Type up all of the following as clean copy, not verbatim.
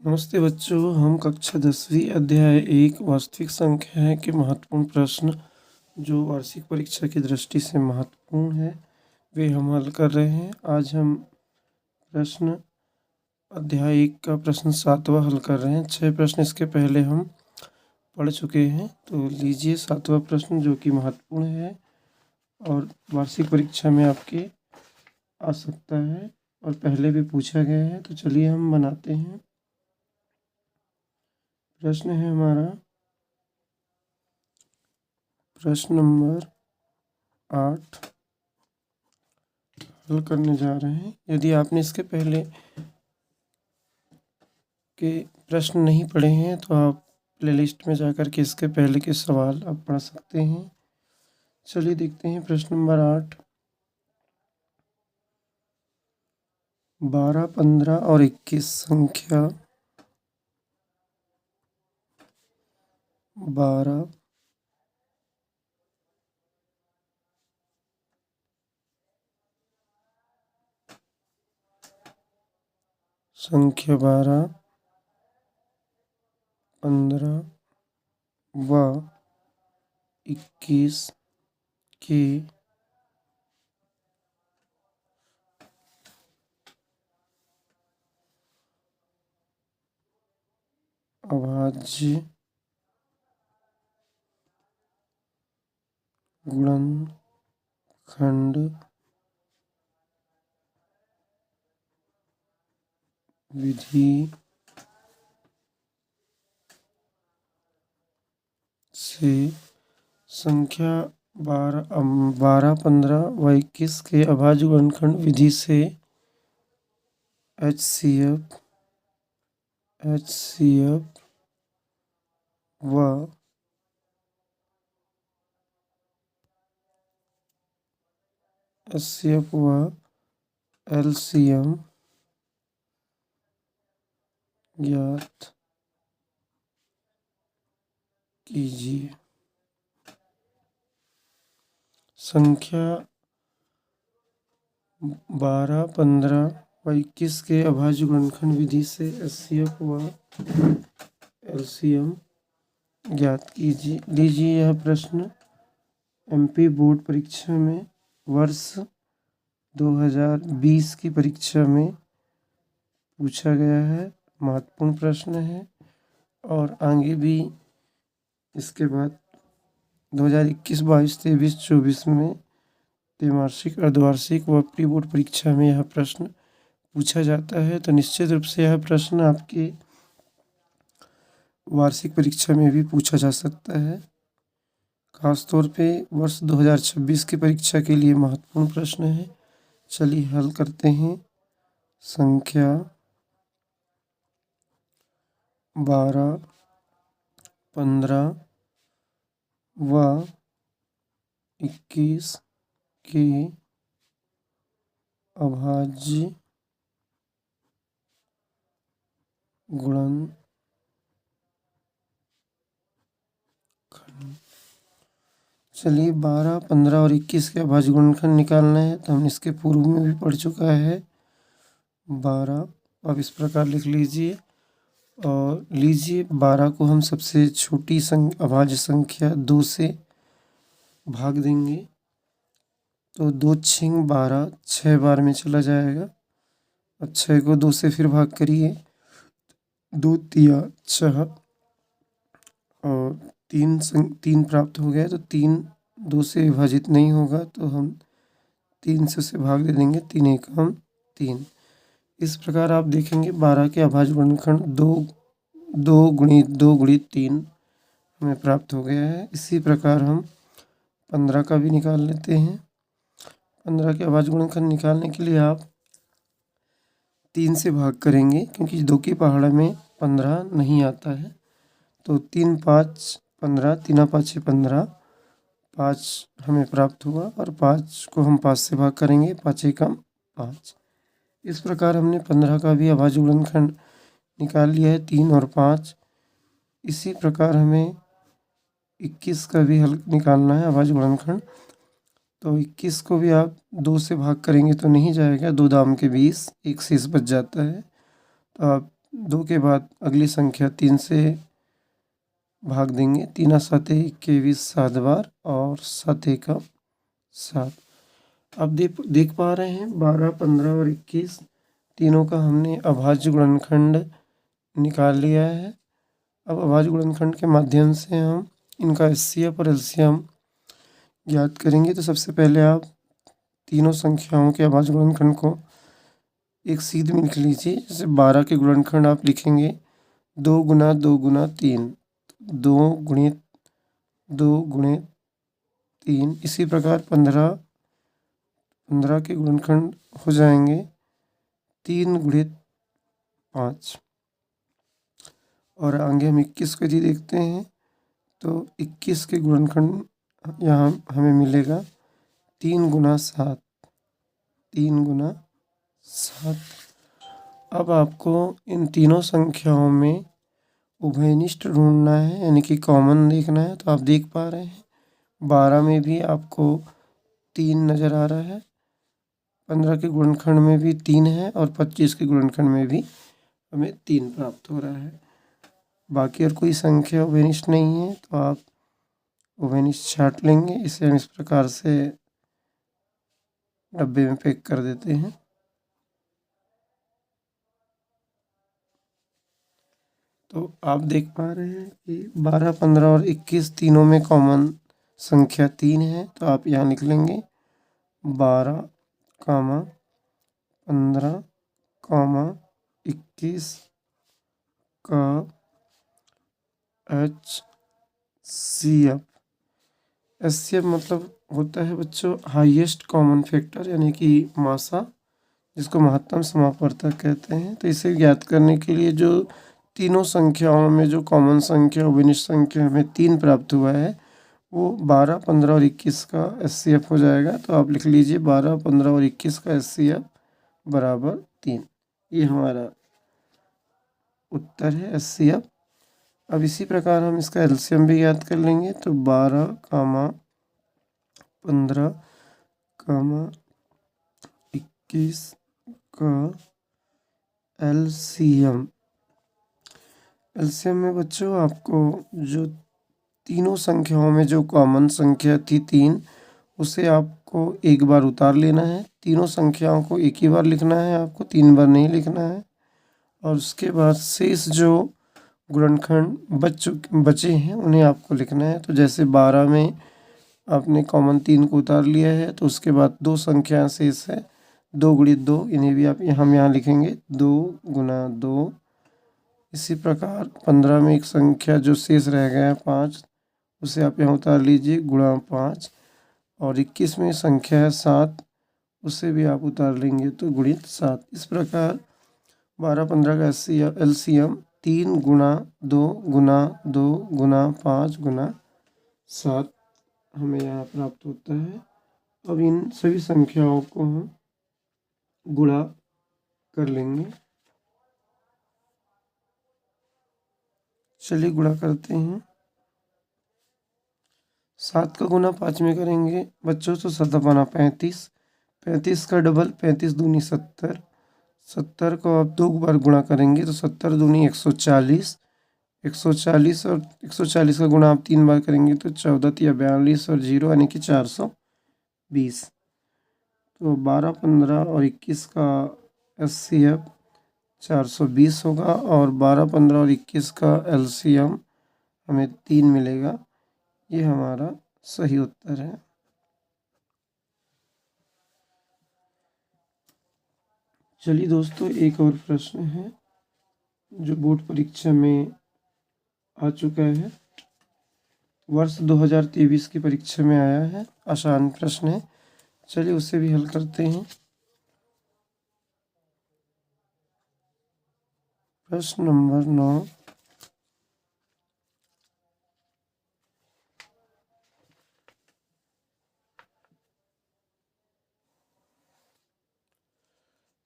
नमस्ते बच्चों, हम कक्षा 10वीं अध्याय 1 वास्तविक संख्याएँ के महत्वपूर्ण प्रश्न जो वार्षिक परीक्षा की दृष्टि से महत्वपूर्ण है वे हम हल कर रहे हैं। आज हम प्रश्न अध्याय 1 का प्रश्न 7वां हल कर रहे हैं। 6 प्रश्न इसके पहले हम पढ़ चुके हैं। तो लीजिए 7वां प्रश्न जो कि महत्वपूर्ण है और वार्षिक परीक्षा में आपके आ सकता है और पहले भी पूछा गया है। तो चलिए हम बनाते हैं। प्रश्न है हमारा प्रश्न नंबर 8 हल करने जा रहे हैं। यदि आपने इसके पहले के प्रश्न नहीं पढ़े हैं तो आप प्लेलिस्ट में जाकर के इसके पहले के सवाल आप पढ़ सकते हैं। चलिए देखते हैं प्रश्न नंबर 8। 12, 15 और 21 संख्या 12, संख्या 12, 15 व 21 के अभाज्य गुणनखंड विधि से संख्या 12, 15 व 21 के अभाज्य गुणनखंड विधि से HCF व HCF व LCM ज्ञात कीजिए। संख्या 12, 15 व 21 के अभाज्य गुणनखंड विधि से HCF व LCM ज्ञात कीजिए। लीजिए यह प्रश्न MP बोर्ड परीक्षा में वर्ष 2020 की परीक्षा में पूछा गया है। महत्वपूर्ण प्रश्न है और आगे भी इसके बाद 2021, 22, 23, 24 में त्रैमासिक, अर्धवार्षिक व प्री बोर्ड परीक्षा में यह प्रश्न पूछा जाता है। तो निश्चित रूप से यह प्रश्न आपके वार्षिक परीक्षा में भी पूछा जा सकता है। खासतौर पे वर्ष 2026 की परीक्षा के लिए महत्वपूर्ण प्रश्न है। चलिए हल करते हैं। संख्या 12, 15 व 21 के अभाज्य गुणनखंड। चलिए 12, 15 और 21 के अभाज्य गुणनखंड निकालना है तो हम इसके पूर्व में भी पढ़ चुका है। 12 अब इस प्रकार लिख लीजिए और लीजिए 12 को हम सबसे छोटी अभाज्य संख्या 2 से भाग देंगे तो 2 छिंग 12 6 बार में चला जाएगा और 6 को 2 से फिर भाग करिए 2 तिया 6 और 3 प्राप्त हो गया तो 3 2 से विभाजित नहीं होगा तो हम 3 से उसे भाग दे देंगे। 3 एकम 3। इस प्रकार आप देखेंगे 12 के अभाज्य गुणनखंड 2 गुणित 2 गुणित 3 हमें प्राप्त हो गया है। इसी प्रकार हम 15 का भी निकाल लेते हैं। 15 के अभाज्य गुणनखंड निकालने के लिए आप 3 से भाग करेंगे क्योंकि 2 की पहाड़ में 15 नहीं आता है। तो 3 5 15, 3 5 15, 5 हमें प्राप्त हुआ और 5 को हम 5 से भाग करेंगे। 5 एकम 5। इस प्रकार हमने 15 का भी अभाज्य गुणनखंड निकाल लिया है 3 और 5। इसी प्रकार हमें 21 का भी हल निकालना है अभाज्य गुणनखंड। तो 21 को भी आप 2 से भाग करेंगे तो नहीं जाएगा। 2 दाम के 20, एक शेष बच जाता है। तो आप 2 के बाद अगली संख्या 3 से भाग देंगे। 3 7 21 7 बार और 7 1 7। अब देख पा रहे हैं 12, 15 और 21 तीनों का हमने अभाज्य गुणनखंड निकाल लिया है। अब अभाज्य गुणनखंड के माध्यम से हम इनका एचसीएफ और एलसीएम ज्ञात करेंगे। तो सबसे पहले आप तीनों संख्याओं के अभाज्य गुणनखंड को एक सीध में लिख लीजिए। जैसे 12 के गुणनखंड आप लिखेंगे 2 गुना 2 गुना 3, 2 गुणित 2 गुणित 3। इसी प्रकार 15 के गुणनखंड हो जाएंगे 3 गुणित 5। और आगे हम 21 को यदि देखते हैं तो 21 के गुणनखंड यहाँ हमें मिलेगा 3 गुना 7, 3 गुना 7। अब आपको इन तीनों संख्याओं में उभयनिष्ठ ढूंढना है, यानी कि कॉमन देखना है। तो आप देख पा रहे हैं 12 में भी आपको 3 नज़र आ रहा है, 15 के गुणनखंड में भी 3 है और 25 के गुणनखंड में भी हमें 3 प्राप्त हो रहा है। बाकी और कोई संख्या उभयनिष्ठ नहीं है तो आप उभयनिष्ठ छांट लेंगे। इसे हम इस प्रकार से डब्बे में पैक कर देते हैं। तो आप देख पा रहे हैं कि 12, 15 और 21 तीनों में कॉमन संख्या 3 है। तो आप यहाँ लिख लेंगे 12, 15, 21 का HCF। HCF मतलब होता है बच्चों हाईएस्ट कॉमन फैक्टर, यानी कि मासा, जिसको महत्तम समापवर्तक कहते हैं। तो इसे ज्ञात करने के लिए जो तीनों संख्याओं में जो कॉमन संख्या उभयनिष्ठ संख्या हमें 3 प्राप्त हुआ है वो 12, 15 और 21 का HCF हो जाएगा। तो आप लिख लीजिए 12, 15 और 21 का HCF बराबर 3। ये हमारा उत्तर है HCF। अब इसी प्रकार हम इसका एलसीएम भी याद कर लेंगे। तो 12, 15, 21 का एलसीएम में बच्चों आपको जो तीनों संख्याओं में जो कॉमन संख्या थी 3, उसे आपको एक बार उतार लेना है। तीनों संख्याओं को एक ही बार लिखना है, आपको 3 बार नहीं लिखना है। और उसके बाद शेष जो गुणनखंड बचे हैं उन्हें आपको लिखना है। तो जैसे 12 में आपने कॉमन 3 को उतार लिया है तो उसके बाद 2 संख्या शेष है 2 गुणित 2, इन्हें भी हम यहाँ लिखेंगे 2 गुना 2। इसी प्रकार 15 में एक संख्या जो शेष रह गया है 5, उसे आप यहाँ उतार लीजिए गुणा 5। और 21 में संख्या है 7, उसे भी आप उतार लेंगे तो गुणित 7। इस प्रकार 12, 15 का एलसीएम 3 गुना 2 गुना 2 गुना 5 गुना 7 हमें यहाँ प्राप्त होता है। अब इन सभी संख्याओं को हम गुणा कर लेंगे। चलिए गुणा करते हैं। 7 का गुना 5 में करेंगे बच्चों तो 7 बना 35, 35 का डबल 35 दूनी 70, 70 को आप 2 बार गुणा करेंगे तो 70 दूनी 140, 140 और 140 का गुणा आप 3 बार करेंगे तो 14 या 42 और 0 यानी कि 420। तो 12, 15 और 21 का HCF 420 होगा और 12, 15 और 21 का LCM हमें 3 मिलेगा। ये हमारा सही उत्तर है। चलिए दोस्तों, एक और प्रश्न है जो बोर्ड परीक्षा में आ चुका है, वर्ष 2023 की परीक्षा में आया है, आसान प्रश्न है। चलिए उसे भी हल करते हैं। प्रश्न नंबर 9।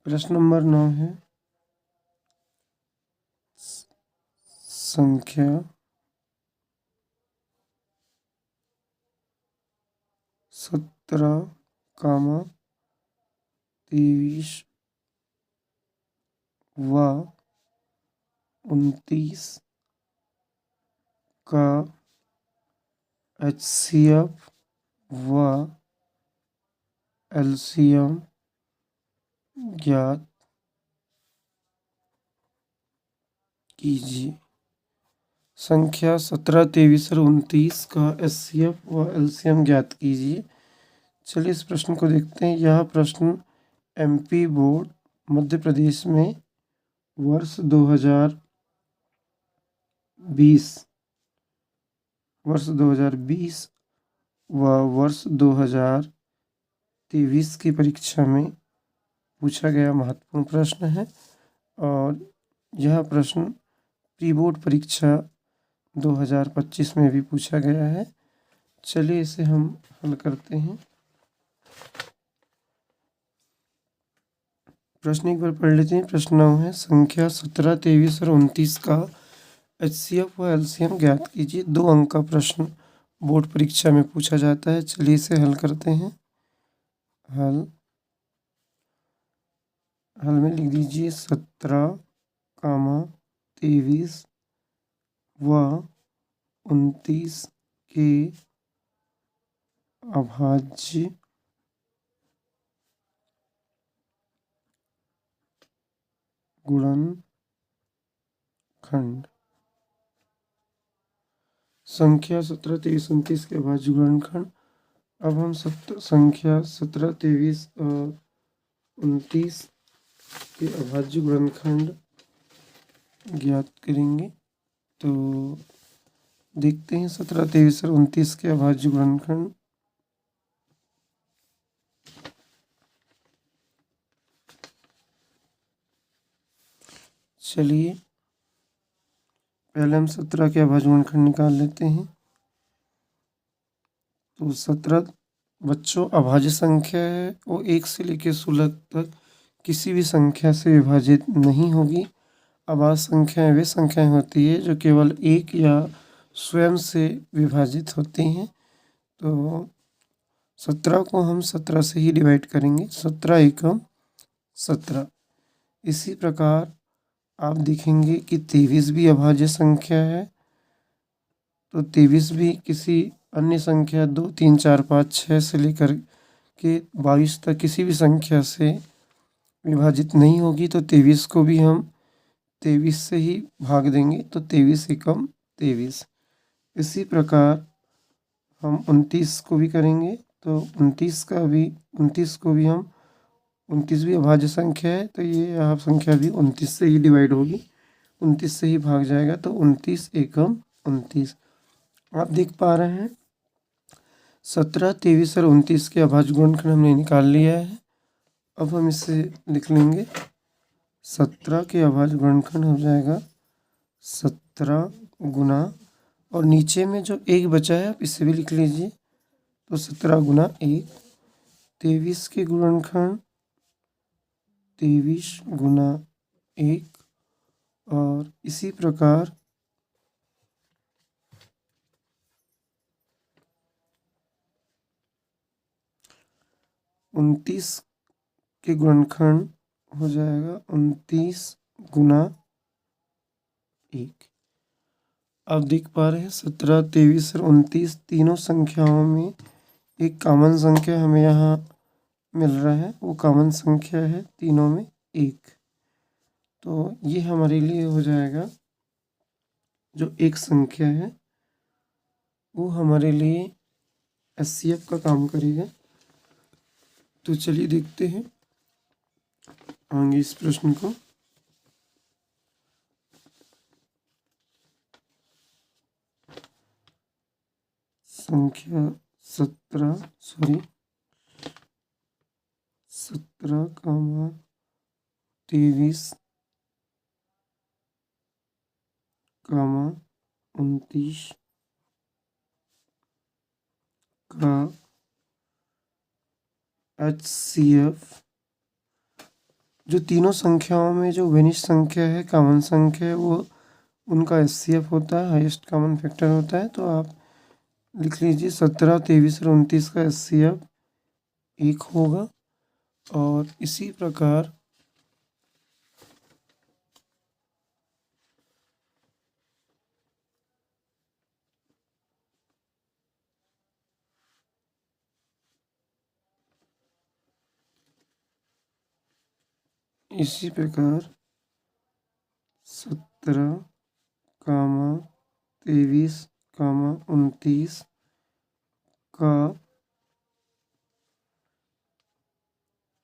प्रश्न नंबर 9 है संख्या 17, 23 व 29 का HCF व LCM ज्ञात कीजिए। संख्या 17, 23 और 29 का HCF व LCM ज्ञात कीजिए। चलिए इस प्रश्न को देखते हैं। यह प्रश्न MP बोर्ड मध्य प्रदेश में वर्ष 2020 व वर्ष 2023 की परीक्षा में पूछा गया महत्वपूर्ण प्रश्न है और यह प्रश्न प्री बोर्ड परीक्षा 2025 में भी पूछा गया है। चलिए इसे हम हल करते हैं। प्रश्न एक बार पढ़ लेते हैं। प्रश्न 9 है, संख्या 17, 23 और 29 का HCF व LCM ज्ञात कीजिए। 2 अंक का प्रश्न बोर्ड परीक्षा में पूछा जाता है। चलिए इसे हल करते हैं। हल में लिख दीजिए 17, 23 व 29 के अभाज्य गुणनखंड। संख्या 17, 23, 29 के अभाज्य गुणनखंड। अब हम संख्या 17, 23 और 29 के अभाज्य गुणनखंड ज्ञात करेंगे। तो देखते हैं 17, 23 और 29 के अभाज्य गुणनखंड। चलिए पहले हम 17 के अभाज्य गुणनखंड निकाल लेते हैं। तो 17 बच्चों अभाज्य संख्या है, वो 1 से लेकर 16 तक किसी भी संख्या से विभाजित नहीं होगी। अभाज्य संख्याएं वे संख्याएं होती है जो केवल एक या स्वयं से विभाजित होती हैं। तो 17 को हम 17 से ही डिवाइड करेंगे। 17 एकम 17। इसी प्रकार आप देखेंगे कि 23 भी अभाज्य संख्या है। तो 23 भी किसी अन्य संख्या 2, 3, 4, 5, 6 से लेकर के 22 तक किसी भी संख्या से विभाजित नहीं होगी। तो 23 को भी हम 23 से ही भाग देंगे। तो 23 एकम 23। इसी प्रकार हम 29 को भी करेंगे। तो 29 को भी हम 29 भी अभाज्य संख्या है, तो ये यह संख्या भी 29 से ही डिवाइड होगी, 29 से ही भाग जाएगा। तो 29 एकम 29। आप देख पा रहे हैं 17, 23 और 29 के अभाज्य गुणनखंड हमने निकाल लिया है। अब हम इसे लिख लेंगे। 17 के अभाज्य गुणनखंड हो जाएगा 17 गुना, और नीचे में जो 1 बचा है आप इसे भी लिख लीजिए। तो 17 गुना 1। 23 के गुणनखंड 23 गुना 1, और इसी प्रकार 29 के गुणनखंड हो जाएगा 29 गुना 1। आप देख पा रहे हैं 17, 23 और 29 तीनों संख्याओं में एक कॉमन संख्या हमें यहाँ मिल रहा है। वो कॉमन संख्या है तीनों में 1। तो ये हमारे लिए हो जाएगा, जो एक संख्या है वो हमारे लिए HCF का काम करेगा। तो चलिए देखते हैं आगे इस प्रश्न को। संख्या 17, 23, 29 का HCF, जो तीनों संख्याओं में जो विनिश संख्या है, कॉमन संख्या है, वो उनका HCF होता है, हाईएस्ट कॉमन फैक्टर होता है। तो आप लिख लीजिए 17, 23 और 29 का HCF 1 होगा। और इसी प्रकार इसी प्रकार 17, 23, 29 का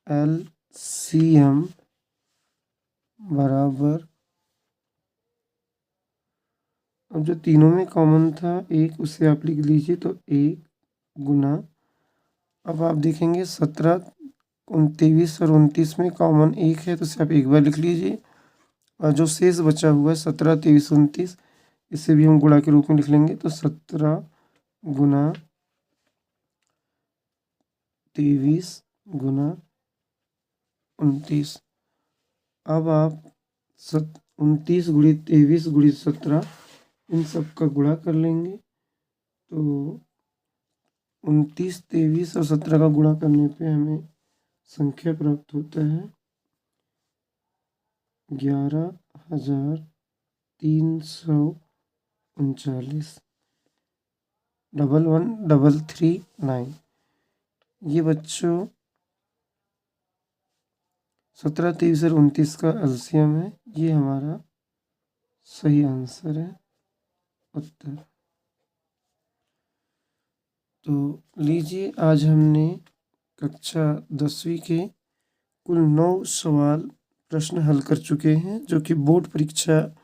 LCM बराबर, अब जो तीनों में कॉमन था एक, उसे आप लिख लीजिए, तो 1 गुना, अब आप देखेंगे 17, 23 और 29 में कॉमन 1 है, तो उसे आप एक बार लिख लीजिए। और जो शेष बचा हुआ है 17, 23, 29, इसे भी हम गुणा के रूप में लिख लेंगे, तो 17 गुना 23 गुना 29। अब आप 29 गुणित 23 गुणित 17 इन सब का गुणा कर लेंगे, तो 29, 23 और 17 का गुणा करने पे हमें संख्या प्राप्त होता है 11,339, 11,339। ये बच्चों 17, 23 और 29 का एलसीएम है। ये हमारा सही आंसर है, उत्तर। तो लीजिए, आज हमने कक्षा 10वीं के कुल 9 सवाल प्रश्न हल कर चुके हैं, जो कि बोर्ड परीक्षा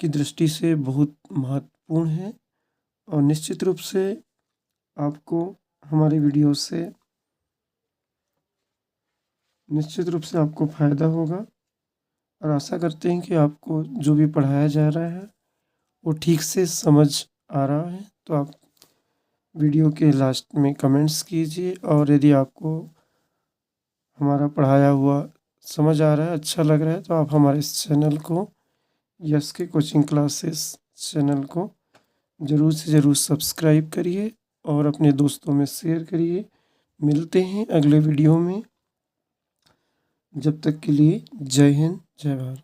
की दृष्टि से बहुत महत्वपूर्ण है, और निश्चित रूप से आपको हमारे वीडियो से फ़ायदा होगा, और आशा करते हैं कि आपको जो भी पढ़ाया जा रहा है वो ठीक से समझ आ रहा है। तो आप वीडियो के लास्ट में कमेंट्स कीजिए, और यदि आपको हमारा पढ़ाया हुआ समझ आ रहा है, अच्छा लग रहा है, तो आप हमारे इस चैनल को, यस के कोचिंग क्लासेस चैनल को ज़रूर से ज़रूर सब्सक्राइब करिए और अपने दोस्तों में शेयर करिए। मिलते हैं अगले वीडियो में, जब तक के लिए जय हिंद, जय भारत।